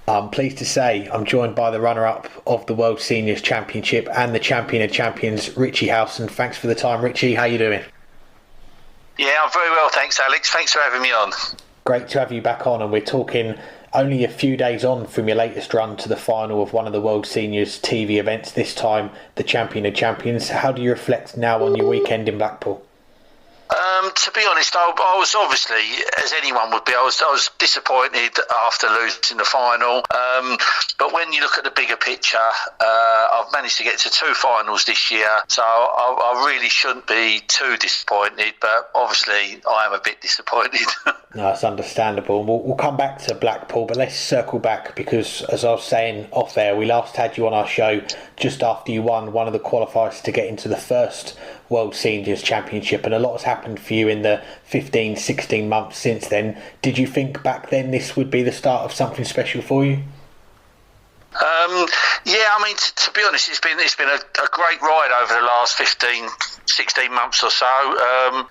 I'm pleased to say I'm joined by the runner-up of the World Seniors Championship and the champion of champions, Richie Howson. Thanks for the time, Richie. How you doing? Yeah, I'm very well, thanks, Alex. Thanks for having me on. Great to have you back on, and we're talking only a few days on from your latest run to the final of one of the World Seniors TV events, this time the champion of champions. How do you reflect now on your weekend in Blackpool? To be honest, I was obviously, as anyone would be, I was disappointed after losing the final. But when you look at the bigger picture, I've managed to get to 2 finals this year, so I really shouldn't be too disappointed. But obviously, I am a bit disappointed. No, it's understandable. We'll come back to Blackpool, but let's circle back because, as I was saying off air, we last had you on our show just after you won one of the qualifiers to get into the first World Seniors Championship, and a lot has happened for you in the 15-16 months since then. Did you think back then this would be the start of something special for you? Yeah, I mean, to be honest, it's been a great ride over the last 15-16 months or so.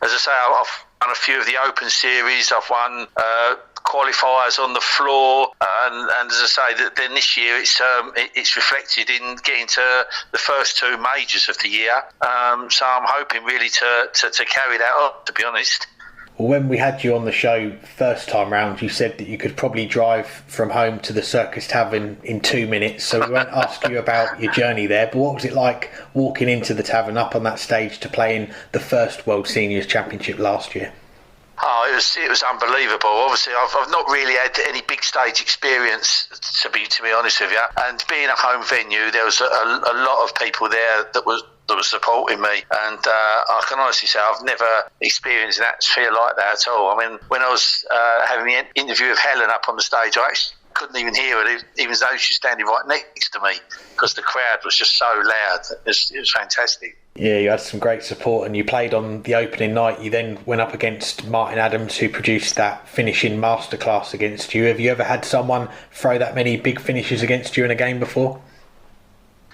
As I say, I've won a few of the Open Series. I've won qualifiers on the floor, and as I say, then this year it's reflected in getting to the first 2 majors of the year. So I'm hoping really to carry that on, to be honest. Well, when we had you on the show first time round, you said that you could probably drive from home to the Circus Tavern in 2 minutes, so we won't ask you about your journey there, but what was it like walking into the tavern up on that stage to play in the first World Seniors Championship last year? Oh, it was unbelievable. Obviously, I've not really had any big stage experience, to be honest with you. And being a home venue, there was a lot of people there that were supporting me. And I can honestly say I've never experienced an atmosphere like that at all. I mean, when I was having the interview of Helen up on the stage, I actually couldn't even hear her, even though she was standing right next to me, because the crowd was just so loud. It was fantastic. Yeah, you had some great support, and you played on the opening night. You then went up against Martin Adams, who produced that finishing masterclass against you. Have you ever had someone throw that many big finishes against you in a game before?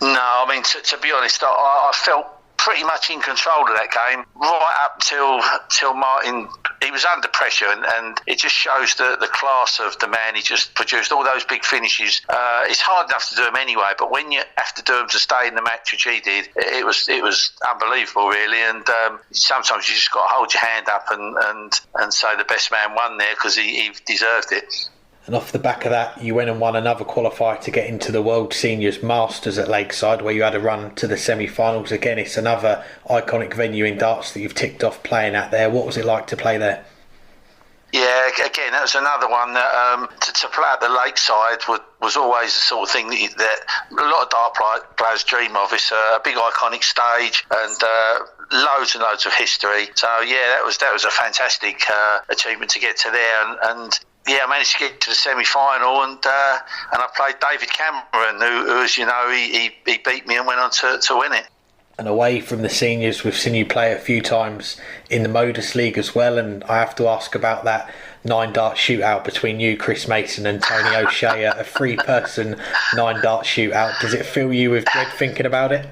No, I mean, to be honest, I felt pretty much in control of that game right up till Martin. He was under pressure, and it just shows the class of the man. He just produced all those big finishes. It's hard enough to do them anyway, but when you have to do them to stay in the match, which he did, it was unbelievable, really. And sometimes you just got to hold your hand up and say the best man won there, because he deserved it. And off the back of that, you went and won another qualifier to get into the World Seniors Masters at Lakeside, where you had a run to the semi-finals. Again, it's another iconic venue in darts that you've ticked off playing at there. What was it like to play there? Yeah, again, that was another one that to play at the Lakeside was always the sort of thing that a lot of dart players dream of. It's a big iconic stage and loads and loads of history. So yeah, that was a fantastic achievement to get to there, and yeah, I managed to get to the semi-final, and I played David Cameron, who as you know, he beat me and went on to win it. And away from the seniors, we've seen you play a few times in the Modus League as well, and I have to ask about that 9-dart shootout between you, Chris Mason, and Tony O'Shea, a 3-person 9-dart shootout. Does it fill you with dread thinking about it?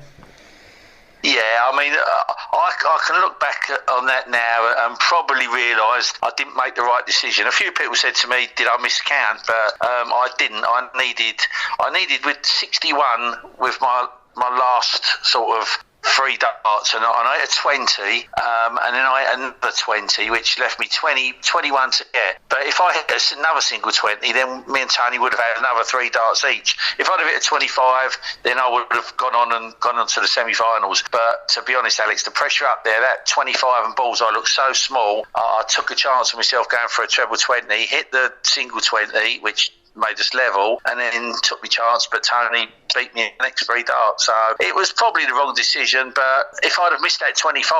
Yeah, I mean, I can look back on that now and probably realise I didn't make the right decision. A few people said to me, did I miscount? But I didn't. I needed with 61 with my last sort of 3 darts, and I hit a 20, and then I hit another 20, which left me 21 to get. But if I hit another single 20, then me and Tony would have had another 3 darts each. If I'd have hit a 25, then I would have gone on to the semi-finals. But to be honest, Alex, the pressure up there, that 25 and balls, I looked so small. I took a chance on myself going for a treble 20, hit the single 20, which made us level, and then took my chance, but Tony beat me in the next 3 darts. So it was probably the wrong decision, but if I'd have missed that 25,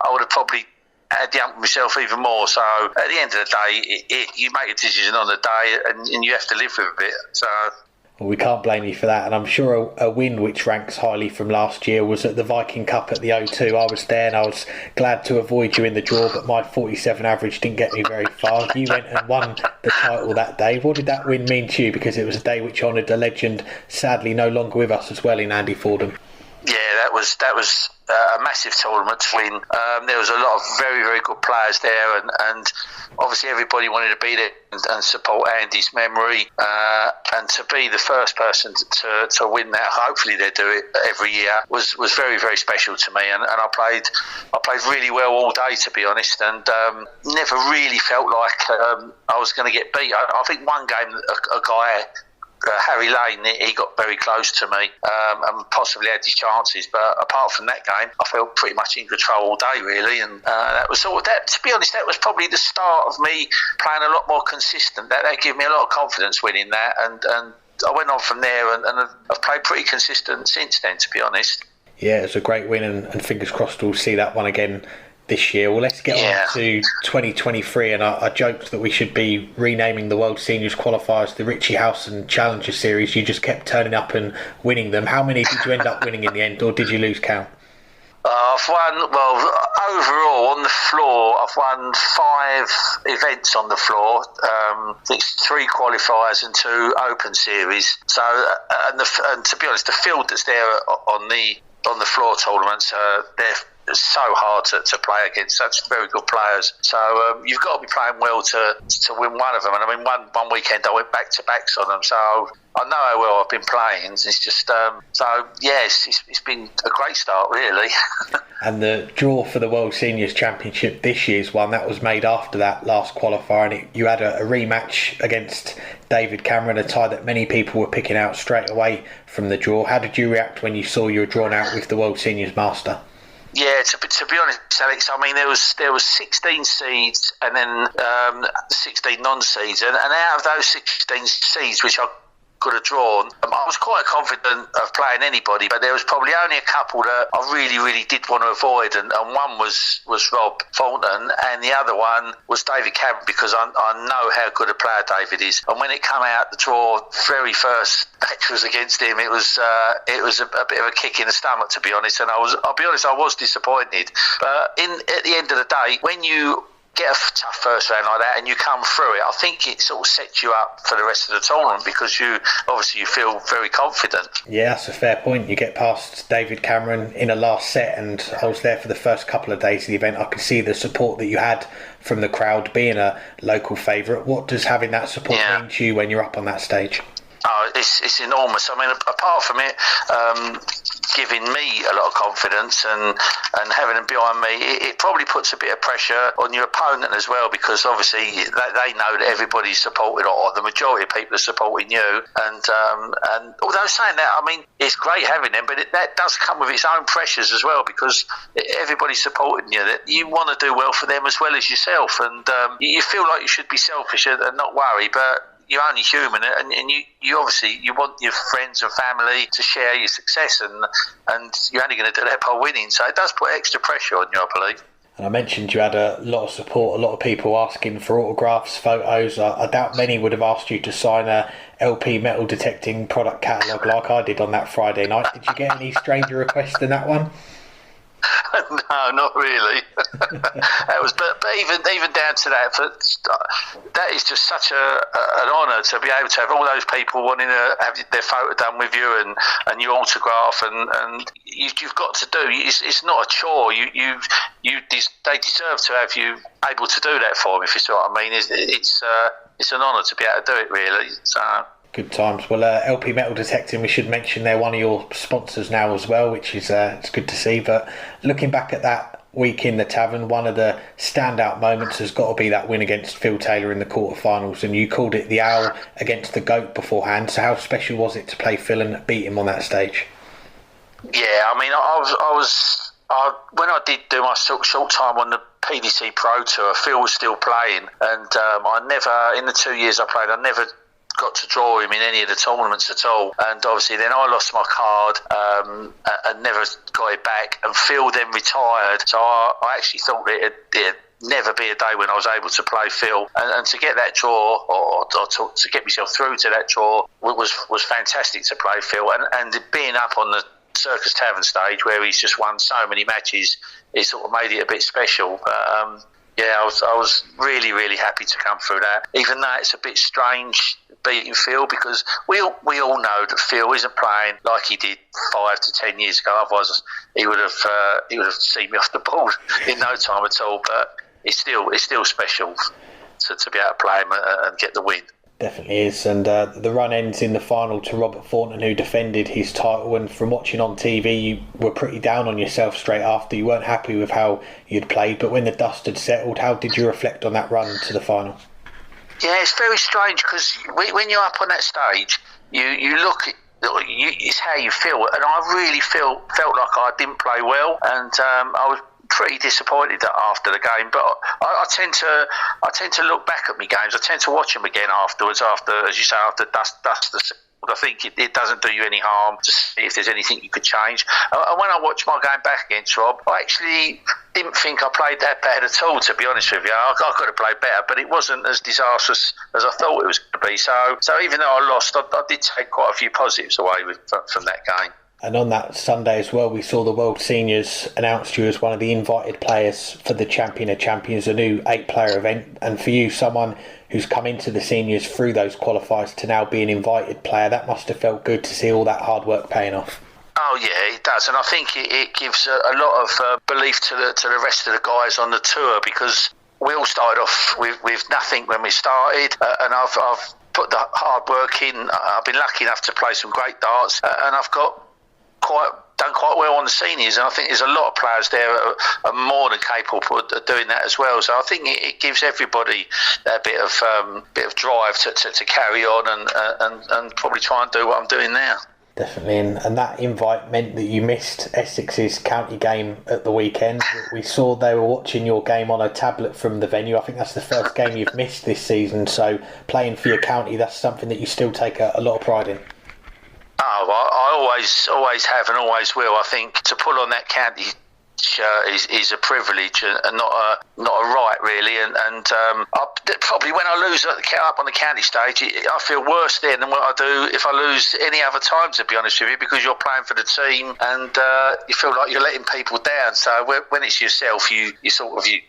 I would have probably had the hump with myself even more. So at the end of the day, you make a decision on the day, and you have to live with it. So Well, we can't blame you for that, and I'm sure a win which ranks highly from last year was at the Viking Cup at the O2. I was there and I was glad to avoid you in the draw, but my 47 average didn't get me very far. You went and won the title that day. What did that win mean to you? Because it was a day which honoured a legend, sadly no longer with us as well, in Andy Fordham. Yeah, that was a massive tournament to win. There was a lot of very, very good players there, and obviously everybody wanted to be there and support Andy's memory, and to be the first person to win that. Hopefully they do it every year. Was very, very special to me, and I played really well all day, to be honest, and never really felt like I was going to get beat. I think one game a guy. Harry Lane, he got very close to me and possibly had his chances, but apart from that game, I felt pretty much in control all day, really, and that was sort of that. To be honest, that was probably the start of me playing a lot more consistent. That gave me a lot of confidence winning that, and I went on from there, and I've played pretty consistent since then, to be honest. Yeah, it was a great win, and fingers crossed we'll see that one again this year. Well, let's get on to 2023, and I joked that we should be renaming the World Seniors qualifiers the Richie Howson Challenger Series. You just kept turning up and winning them. How many did you end up winning in the end, or did you lose count? I've won, well, overall on the floor, I've won 5 events on the floor. I think 3 qualifiers and 2 Open Series. So, and to be honest, the field that's there on the floor tournaments, they're so hard to play against such very good players. So you've got to be playing well to win one of them. And I mean, one weekend I went back-to-backs on them, so I know how well I've been playing. It's just, it's been a great start, really. And the draw for the World Seniors Championship this year's one, that was made after that last qualifier, and you had a rematch against David Cameron, a tie that many people were picking out straight away from the draw. How did you react when you saw you were drawn out with the World Seniors Master? Yeah, to be honest, Alex, I mean, there was 16 seeds and then 16 non-seeds, and out of those 16 seeds, which I could have drawn, I was quite confident of playing anybody, but there was probably only a couple that I really, really did want to avoid, and one was Rob Thornton, and the other one was David Cameron, because I know how good a player David is. And when it came out, the draw, very first match was against him. It was a bit of a kick in the stomach, to be honest, and I'll be honest, I was disappointed. But at the end of the day, when you get a tough first round like that and you come through it, I think it sort of sets you up for the rest of the tournament, because you feel very confident. Yeah, that's a fair point. You get past David Cameron in a last set, and I was there for the first couple of days of the event. I could see the support that you had from the crowd, being a local favourite. What does having that support mean to you when you're up on that stage? Oh, it's enormous. I mean, apart from it giving me a lot of confidence and having them behind me, it probably puts a bit of pressure on your opponent as well, because obviously they know that everybody's supporting, or the majority of people are supporting you. And although saying that, I mean, it's great having them, but that does come with its own pressures as well, because everybody's supporting you. That you want to do well for them as well as yourself, and you feel like you should be selfish and not worry, but you're only human, and you obviously you want your friends and family to share your success, and you're only going to do that by winning. So it does put extra pressure on you, I believe. And I mentioned you had a lot of support, a lot of people asking for autographs, photos. I doubt many would have asked you to sign a LP metal detecting product catalogue like I did on that Friday night. Did you get any stranger requests than that one? No, not really. That was, but even down to that, that is just such an honour to be able to have all those people wanting to have their photo done with you and your autograph, and you've got to do. It's not a chore. They deserve to have you able to do that for them, if you see what I mean. It's an honour to be able to do it, really. So. Good times. Well, LP Metal Detecting, we should mention they're one of your sponsors now as well, which is it's good to see. But looking back at that week in the tavern, one of the standout moments has got to be that win against Phil Taylor in the quarterfinals, and you called it the Owl against the Goat beforehand. So how special was it to play Phil and beat him on that stage? Yeah, I mean, I was when I did do my short time on the PDC Pro Tour, Phil was still playing, and I never, in the 2 years I played, I never got to draw him in any of the tournaments at all, and obviously then I lost my card and never got it back, and Phil then retired, so I actually thought it'd never be a day when I was able to play Phil, and to get that draw, or to get myself through to that draw, was fantastic to play Phil, and being up on the Circus Tavern stage where he's just won so many matches, it sort of made it a bit special. Yeah, I was really, really happy to come through that. Even though it's a bit strange beating Phil, because we all know that Phil isn't playing like he did 5 to 10 years ago. Otherwise, he would have seen me off the ball in no time at all. But it's still special to be able to play him and get the win. Definitely is, and the run ends in the final to Robert Thornton, who defended his title. And from watching on TV, you were pretty down on yourself straight after. You weren't happy with how you'd played, but when the dust had settled, how did you reflect on that run to the final? Yeah, it's very strange, because when you're up on that stage, you look at it's how you feel, and I really felt like I didn't play well, and I was pretty disappointed after the game. But I tend to look back at my games. I tend to watch them again afterwards. After, as you say, after dust. I think it doesn't do you any harm to see if there's anything you could change. And when I watched my game back against Rob, I actually didn't think I played that bad at all, to be honest with you. I could have played better, but it wasn't as disastrous as I thought it was going to be. So even though I lost, I did take quite a few positives away from that game. And on that Sunday as well, we saw the World Seniors announced you as one of the invited players for the Champion of Champions, a new 8-player event. And for you, someone who's come into the seniors through those qualifiers to now be an invited player, that must have felt good to see all that hard work paying off. Oh yeah, it does, and I think it gives a lot of belief to the rest of the guys on the tour, because we all started off with nothing when we started, and I've put the hard work in. I've been lucky enough to play some great darts, and I've done quite well on the seniors, and I think there's a lot of players there are more than capable of doing that as well. So I think it gives everybody a bit of drive to carry on and probably try and do what I'm doing now. Definitely, and that invite meant that you missed Essex's county game at the weekend. We saw they were watching your game on a tablet from the venue. I think that's the first game you've missed this season, so playing for your county, that's something that you still take a lot of pride in. Oh, I always have and always will. I think to pull on that county shirt is a privilege and not a right, really. And probably when I lose up on the county stage, I feel worse then than what I do if I lose any other time, to be honest with you, because you're playing for the team and you feel like you're letting people down. So when it's yourself, you sort of it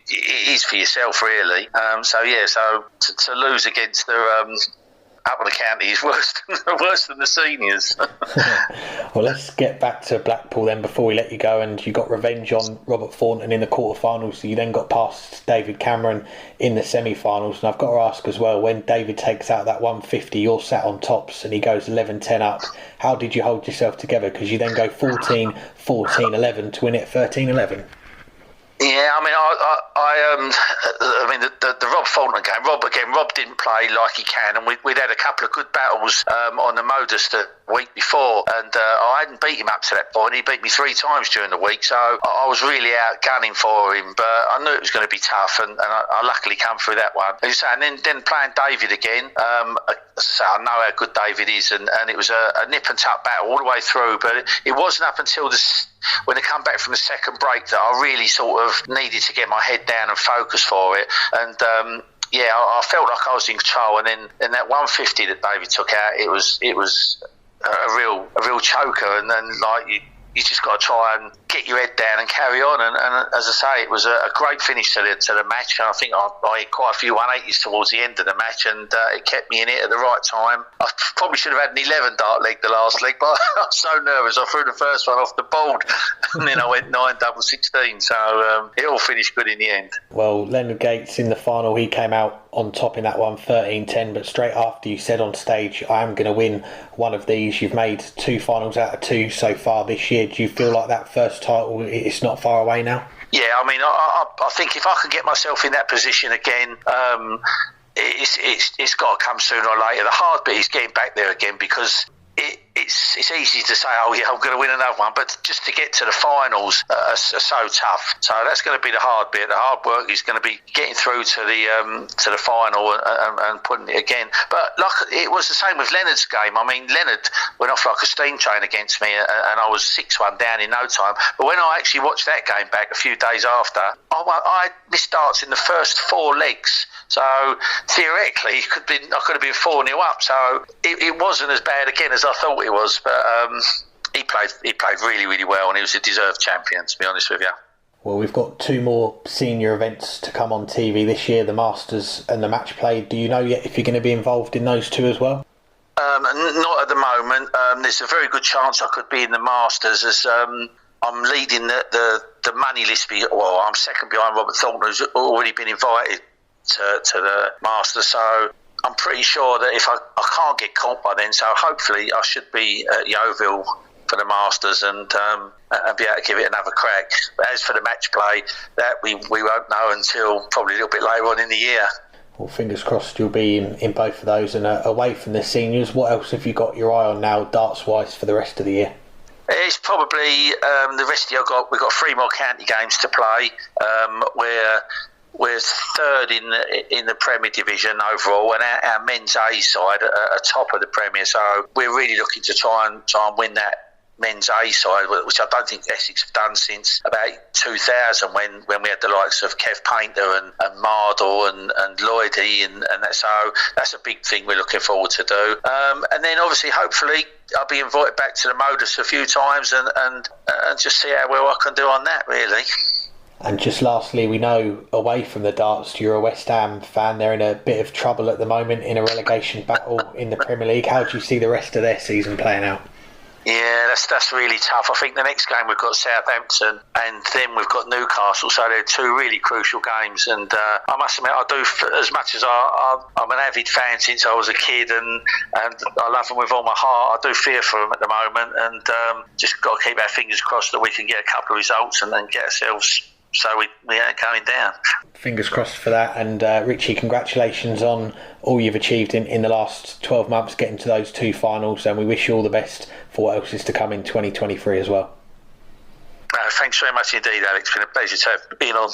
is for yourself, really. So to lose against the up on the county is worse than the seniors. Well, let's get back to Blackpool then before we let you go. And you got revenge on Robert Thornton in the quarterfinals. So you then got past David Cameron in the semi-finals. And I've got to ask as well, when David takes out that 150, you're sat on tops and he goes 11-10 up. How did you hold yourself together? Because you then go 14-11 to win it 13-11. Yeah, I mean, the Rob Thornton game. Rob didn't play like he can, and we'd had a couple of good battles on the Modus the week before, and I hadn't beat him up to that point. He beat me 3 times during the week, so I was really out gunning for him. But I knew it was going to be tough, and I luckily come through that one. And then playing David again. So I know how good David is, and it was a nip and tuck battle all the way through. But it wasn't up until when I come back from the second break that I really sort of needed to get my head down and focus for it. And I felt like I was in control. And then that 150 that David took out, it was a real choker. And then you just got to try and get your head down and carry on. And as I say, it was a great finish to the match. And I think I hit quite a few 180s towards the end of the match, and it kept me in it at the right time. I probably should have had an 11 dart leg the last leg, but I was so nervous. I threw the first one off the board, and then I went 9 double 16. So it all finished good in the end. Well, Leonard Gates in the final, he came out on top in that one 13-10, but straight after you said on stage, I am going to win one of these. You've made 2 finals out of 2 so far this year. Do you feel like that first title, it's not far away now? Yeah, I mean, I think if I can get myself in that position again, it's got to come sooner or later. The hard bit is getting back there again, because it's easy to say, oh yeah, I'm going to win another one, but just to get to the finals are so tough. So that's going to be the hard bit. The hard work is going to be getting through to the final and putting it again. But like it was the same with Leonard's game. I mean, Leonard went off like a steam train against me, and I was 6-1 down in no time. But when I actually watched that game back a few days after, I missed darts in the first 4 legs. So theoretically, I could have been 4-0 up. So it wasn't as bad again as I thought it was. But he played really, really well, and he was a deserved champion, to be honest with you. Well, we've got 2 more senior events to come on TV this year, the Masters and the Match Play. Do you know yet if you're going to be involved in those 2 as well? Not at the moment. There's a very good chance I could be in the Masters as I'm leading the money list. Well, I'm second behind Robert Thornton, who's already been invited to the Masters. So I'm pretty sure that if I can't get caught by then, so hopefully I should be at Yeovil for the Masters and be able to give it another crack. But as for the match play, that we won't know until probably a little bit later on in the year. Well, fingers crossed you'll be in both of those. And away from the seniors, what else have you got your eye on now, darts-wise, for the rest of the year? It's probably the rest of the year. We've got 3 more county games to play. We're third in the Premier Division overall, and our men's A side are top of the Premier. So we're really looking to try and win that men's A side, which I don't think Essex have done since about 2000 when we had the likes of Kev Painter and Mardle and Lloydie and that. So that's a big thing we're looking forward to do. And then obviously, hopefully, I'll be invited back to the Modus a few times and just see how well I can do on that, really. And just lastly, we know away from the darts, you're a West Ham fan. They're in a bit of trouble at the moment in a relegation battle in the Premier League. How do you see the rest of their season playing out? Yeah, that's really tough. I think the next game we've got Southampton and then we've got Newcastle, so they're 2 really crucial games. And I must admit, I do, as much as I'm an avid fan since I was a kid and I love them with all my heart, I do fear for them at the moment, and just got to keep our fingers crossed that we can get a couple of results and then get ourselves so we ain't going down. Fingers crossed for that. And Richie, congratulations on all you've achieved in the last 12 months, getting to those 2 finals, and we wish you all the best for what else is to come in 2023 as well. Thanks very much indeed, Alex. It's been a pleasure to have been on.